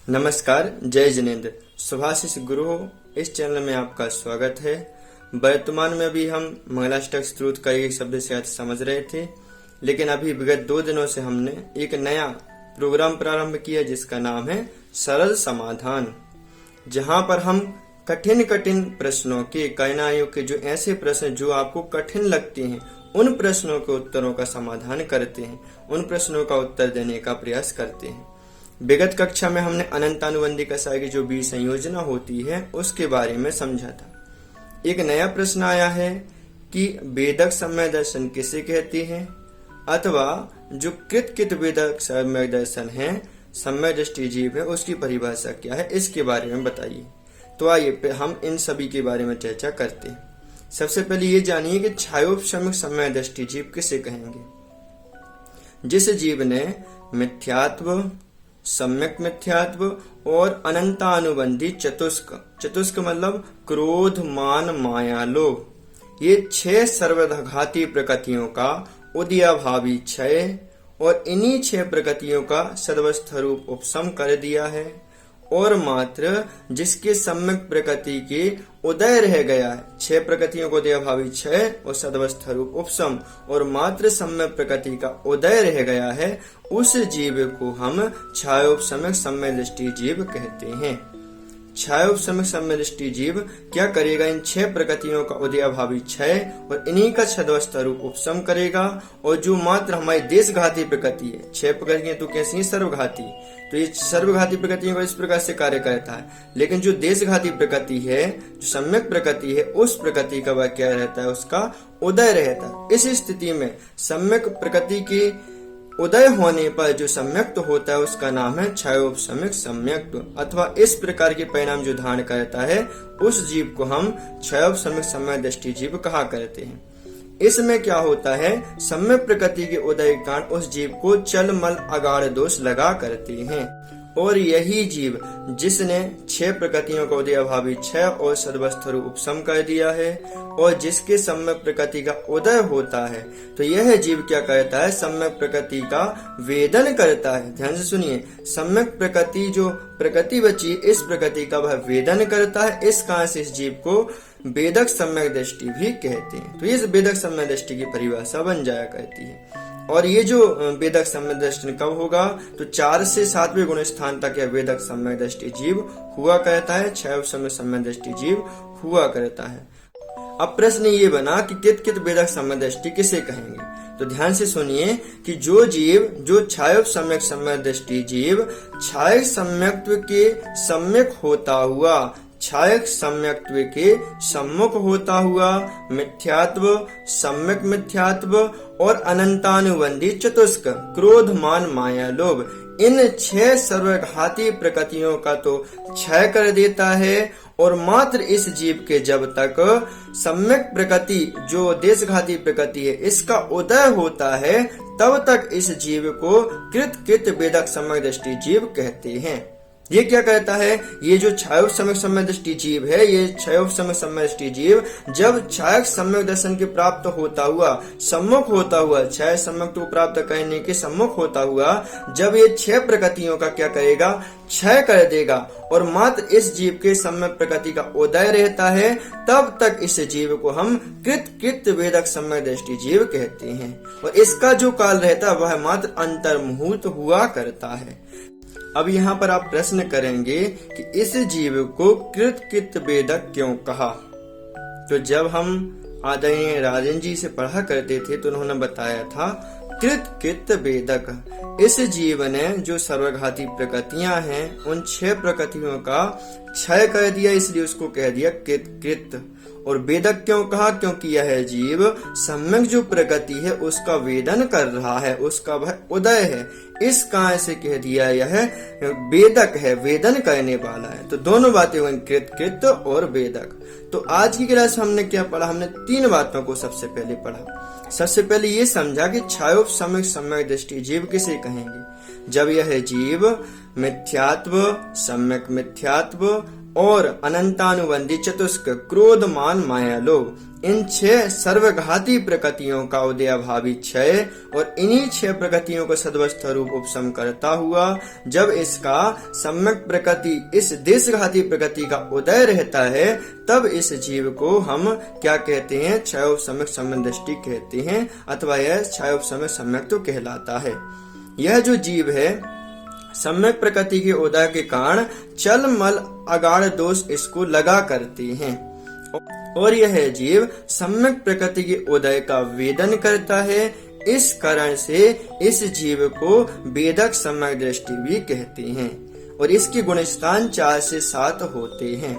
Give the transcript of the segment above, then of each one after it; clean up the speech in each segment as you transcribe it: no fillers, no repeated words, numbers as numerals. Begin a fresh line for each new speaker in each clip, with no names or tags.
नमस्कार, जय जिनेन्द्र। सुभाषिस गुरु इस चैनल में आपका स्वागत है। वर्तमान में अभी हम मंगलाष्टक स्तोत्र का एक शब्द से अर्थ समझ रहे थे, लेकिन अभी विगत 2 दिनों से हमने एक नया प्रोग्राम प्रारंभ किया जिसका नाम है सरल समाधान, जहां पर हम कठिन प्रश्नों के कठिनाइयों के जो ऐसे प्रश्न जो आपको कठिन लगते हैं उन प्रश्नों के उत्तरों का समाधान करते हैं, उन प्रश्नों का उत्तर देने का प्रयास करते हैं। विगत कक्षा में हमने अनंतानुबंधी कसाय की जो बीज संयोजना होती है उसके बारे में समझा था। एक नया प्रश्न आया है कि वेदक सम्यक दर्शन किसे कहते हैं, अथवा जो कृत वेदक सम्यक दर्शन है, सम्यक दृष्टि जीव है, उसकी परिभाषा क्या है, इसके बारे में बताइए। तो आइए हम इन सभी के बारे में चर्चा करते हैं। सबसे पहले ये जानिए कि छायोपशमिक सम्यक दृष्टि जीव किसे कहेंगे। जिस जीव ने मिथ्यात्व, सम्यक मिथ्यात्व और अनंतानुबंधी चतुष्क मतलब क्रोध, मान, माया, लोभ, ये 6 सर्वघाती प्रकृतियों का उदयाभावी क्षय और इन्हीं 6 प्रकृतियों का सदवस्थ रूप उपशम कर दिया है, और मात्र जिसके सम्यक प्रकृति के उदय रह गया है, 6 प्रकृतियों को उदयाभावी क्षय और सदवस्थ रूप उपशम और मात्र सम्यक प्रकृति का उदय रह गया है, उस जीव को हम छायोपशमिक सम्यक दृष्टि जीव कहते हैं। छायोपशमिक सम्यक दृष्टि जीव क्या करेगा, इन 6 प्रकृतियों का उदयाभावी क्षय और इन्हीं का सदवस्थ रूप उपशम करेगा, और जो मात्र हमारी देशघाती प्रकृति है, 6 प्रकृतियां तो कैसी हैं, सर्वघाती, तो ये सर्वघाती प्रकृतियों को इस प्रकार से कार्य करता है, लेकिन जो देशघाती प्रकृति है, जो सम्यक प्रकृति है, उस प्रकृति का वह क्या रहता है, उसका उदय रहता है। इस स्थिति में सम्यक प्रकृति की उदय होने पर जो सम्यक्त होता है उसका नाम है छायोपशमिक सम्यक्त, अथवा इस प्रकार के परिणाम जो धारण करता है उस जीव को हम छायोपशमिक सम्यक दृष्टि जीव कहा करते हैं। इसमें क्या होता है, सम्यक प्रकृति के उदय के कारण उस जीव को चल मल अगाढ़ दोष लगा करते हैं, और यही जीव जिसने 6 प्रकृतियों को उदयाभावी क्षय और सदवस्थ रूप उपशम कर दिया है और जिसके सम्यक प्रकृति का उदय होता है, तो यह जीव क्या करता है, सम्यक प्रकृति का वेदन करता है। ध्यान से सुनिए, सम्यक प्रकृति जो प्रकृति बची इस प्रकृति का वह वेदन करता है। इस कारण से इस जीव को वेदक सम्यक दृष्टि भी कहते हैं। तो इस वेदक सम्यक दृष्टि की परिभाषा बन जाया करती है। और ये जो वेदक सम्यक दृष्टि कब होगा, तो 4 से 7वें गुण स्थान तक यह वेदक सम्यक दृष्टि जीव हुआ करता है, छायोपशमिक सम्यक दृष्टि जीव हुआ करता है। अब प्रश्न ये बना कि कित वेदक सम्यक दृष्टि किसे कहेंगे। तो ध्यान से सुनिए कि जो जीव जो छायोपशमिक सम्यक दृष्टि जीव छाय सम्यक्त्व के सम्यक होता हुआ, छायक सम्यक्त्व के सम्मुख होता हुआ मिथ्यात्व, सम्यक मिथ्यात्व और अनंतानुबंधी चतुष्क क्रोध, मान, माया, लोभ, इन 6 सर्वघाती प्रकृतियों का तो क्षय कर देता है, और मात्र इस जीव के जब तक सम्यक प्रकृति जो देशघाती प्रकृति है इसका उदय होता है, तब तक इस जीव को कृत वेदक सम्यक दृष्टि जीव कहते हैं। ये क्या कहता है, ये जो छायोपशमिक सम्यक दृष्टि जीव है, ये छायोपशमिक सम्यक दृष्टि जीव जब छायक सम्यक दर्शन के प्राप्त होता हुआ, सम्मुख होता हुआ, छाय सम्यक को प्राप्त करने के सम्मुख होता हुआ, जब ये 6 प्रकृतियों का क्या करेगा, क्षय कर देगा, और मात्र इस जीव के सम्यक प्रकृति का उदय रहता है, तब तक इस जीव को हम कृत वेदक सम्यक दृष्टि जीव कहते हैं। और इसका जो काल रहता है वह मात्र अंतर्मुहूर्त हुआ करता है। अब यहाँ पर आप प्रश्न करेंगे कि इस जीव को कृत वेदक क्यों कहा। तो जब हम आदरणीय राजन जी से पढ़ा करते थे तो उन्होंने बताया था कृत वेदक, इस जीव ने जो सर्वघाती प्रकृतियां हैं उन 6 प्रकृतियों का क्षय कर दिया, इसलिए उसको कह दिया कृत। और वेदक क्यों कहा, क्योंकि यह जीव सम्यक जो प्रकृति है उसका वेदन कर रहा है, उसका वह उदय है, इस कारण से कह दिया यह वेदक है, वेदन करने वाला है। तो दोनों बातें हुई, कृत और वेदक। तो आज की क्लास हमने क्या पढ़ा, हमने 3 बातों को सबसे पहले पढ़ा। सबसे पहले ये समझा कि छायोपशमिक सम्यक दृष्टि जीव किसे कहेंगे, जब यह जीव मिथ्यात्व, सम्यक मिथ्यात्व और अनंतानुबंधी चतुष्क क्रोध, मान, माया, लोभ, इन 6 सर्वघाती प्रकृतियों का उदयाभावी क्षय और इन्हीं 6 प्रकृतियों को सद्वस्थ रूप उपशम करता हुआ जब इसका सम्यक प्रकृति इस देशघाती प्रकृति का उदय रहता है, तब इस जीव को हम क्या कहते हैं? क्षयोपशम्यक सम्यक दृष्टि कहते हैं, अथवा यह क्षयोपशम्यक सम्यक तो कहलाता है। यह जो जीव है सम्यक प्रकृति के उदय के कारण चल मल अगाढ़ दोष इसको लगा करते हैं, और यह जीव सम्यक प्रकृति के उदय का वेदन करता है। इस कारण से इस जीव को वेदक सम्यक दृष्टि भी कहते हैं, और इसके गुणस्थान 4 से 7 होते हैं।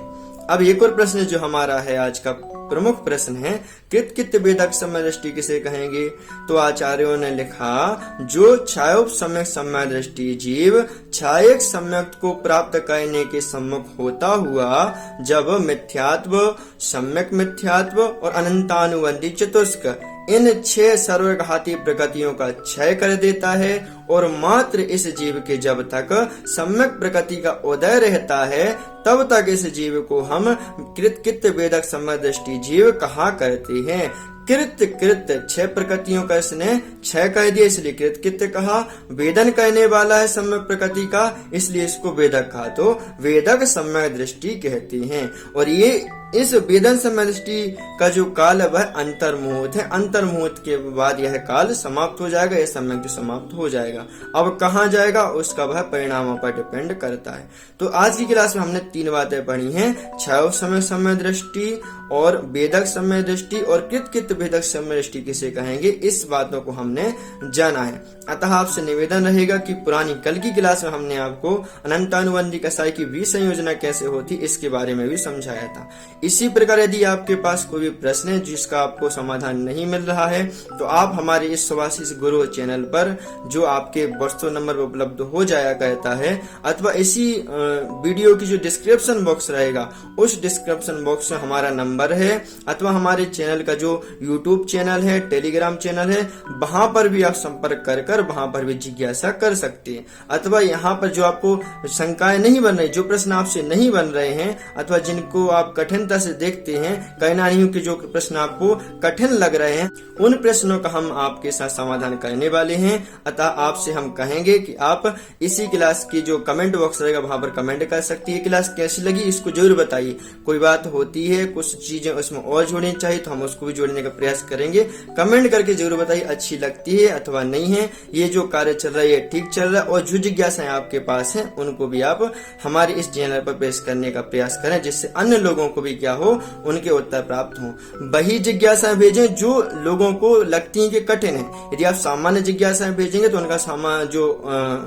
अब एक और प्रश्न जो हमारा है आज का प्रमुख प्रश्न है, कृत वेदक सम्यक दृष्टि किसे कहेंगे? तो आचार्यों ने लिखा, जो क्षयोपशम्यक सम्यक दृष्टि जीव क्षयक सम्यक को प्राप्त करने के सम्मुख होता हुआ जब मिथ्यात्व, सम्यक मिथ्यात्व और अनंतानुबंधी चतुष्क इन 6 सर्वघाती प्रकृतियों का क्षय कर देता है, और मात्र इस जीव के जब तक सम्यक प्रकृति का उदय रहता है तब तक इस जीव को हम कृत वेदक सम्यक दृष्टि जीव कहा करते हैं। कृत 6 प्रकृतियों का इसने क्षय कर दिया, इसलिए कृत कहा। वेदन करने वाला है सम्यक प्रकृति का, इसलिए इसको वेदक कहा, तो वेदक सम्यक दृष्टि कहते हैं। और ये इस वेदन सम्यक दृष्टि का जो काल है वह अंतर्मुहूर्त है। अंतर्मुहूर्त के बाद यह काल समाप्त हो जाएगा, यह सम्यक जो समाप्त हो जाएगा। अब कहाँ जाएगा उसका वह परिणामों पर डिपेंड करता है। तो आज की क्लास में हमने 3 बातें पढ़ी हैं, क्षयोपशम्यक सम्यक दृष्टि और वेदक सम्यक दृष्टि और कृत वेदक सम्यक दृष्टि किसे कहेंगे, इस बातों को हमने जाना है। अतः आपसे निवेदन रहेगा कि पुरानी कल की क्लास में हमने आपको अनंतानुबंधी कसाई की विसंयोजना कैसे होती इसके बारे में भी समझाया था। इसी प्रकार यदि आपके पास कोई भी प्रश्न है जिसका आपको समाधान नहीं मिल रहा है, तो आप हमारे इस सुभाषिस गुरु चैनल पर जो आपके व्हाट्सएप नंबर पर उपलब्ध हो जाया करता है, अथवा इसी वीडियो की जो डिस्क्रिप्शन बॉक्स रहेगा उस डिस्क्रिप्शन बॉक्स में हमारा नंबर है, अथवा हमारे चैनल का जो यूट्यूब चैनल है, टेलीग्राम चैनल है, वहां पर भी आप संपर्क कर वहां पर भी जिज्ञासा कर सकते हैं। अथवा यहाँ पर जो आपको शंकाएं नहीं बन रही, जो प्रश्न आपसे नहीं बन रहे हैं, अथवा जिनको आप कठिनता से देखते हैं, कहना नहीं कि जो प्रश्न आपको कठिन लग रहे हैं, उन प्रश्नों का हम आपके साथ समाधान करने वाले हैं। अतः आपसे हम कहेंगे कि आप इसी क्लास की जो कमेंट बॉक्स रहेगा वहां पर कमेंट कर सकती है। क्लास कैसी लगी इसको जरूर बताइए। कोई बात होती है, कुछ चीजें उसमें और जोड़नी चाहिए तो हम उसको भी जोड़ने का प्रयास करेंगे। कमेंट करके जरूर बताइए अच्छी लगती है अथवा नहीं है, ये जो कार्य चल रहा है ये ठीक चल रहा है, और जो जिज्ञासाएं आपके पास है उनको भी आप हमारे इस चैनल पर पेश करने का प्रयास करें, जिससे अन्य लोगों को भी क्या हो, उनके उत्तर प्राप्त हो। वही जिज्ञासाएं भेजें जो लोगों को लगती है कि कठिन है। यदि आप सामान्य जिज्ञासाएं भेजेंगे तो उनका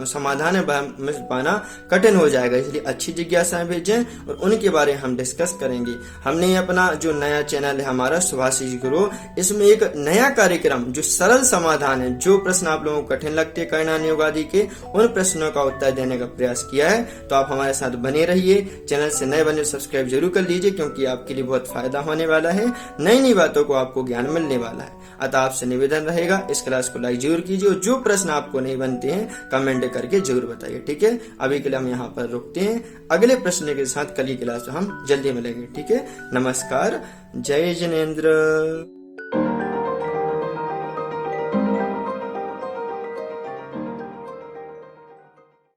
समाधान है वह मिल पाना कठिन हो जाएगा, इसलिए अच्छी जिज्ञासाएं भेजें और उनके बारे में हम डिस्कस करेंगे। हमने अपना जो नया चैनल है हमारा सुभाषिस गुरु, इसमें एक नया कार्यक्रम जो सरल समाधान है, जो प्रश्न आप लोगों को कठिन लगते करना योग आदि के, उन प्रश्नों का उत्तर देने का प्रयास किया है। तो आप हमारे साथ बने रहिए। चैनल से नए बने सब्सक्राइब जरूर कर लीजिए, क्योंकि आपके लिए बहुत फायदा होने वाला है, नई नई बातों को आपको ज्ञान मिलने वाला है। अतः आपसे निवेदन रहेगा इस क्लास को लाइक जरूर कीजिए, और जो प्रश्न आपको नहीं बनते हैं कमेंट करके जरूर बताइए। ठीक है, अभी के लिए हम यहाँ पर रुकते हैं। अगले प्रश्न के साथ कल की क्लास में हम जल्दी मिलेंगे। ठीक है, नमस्कार, जय जिनेंद्र।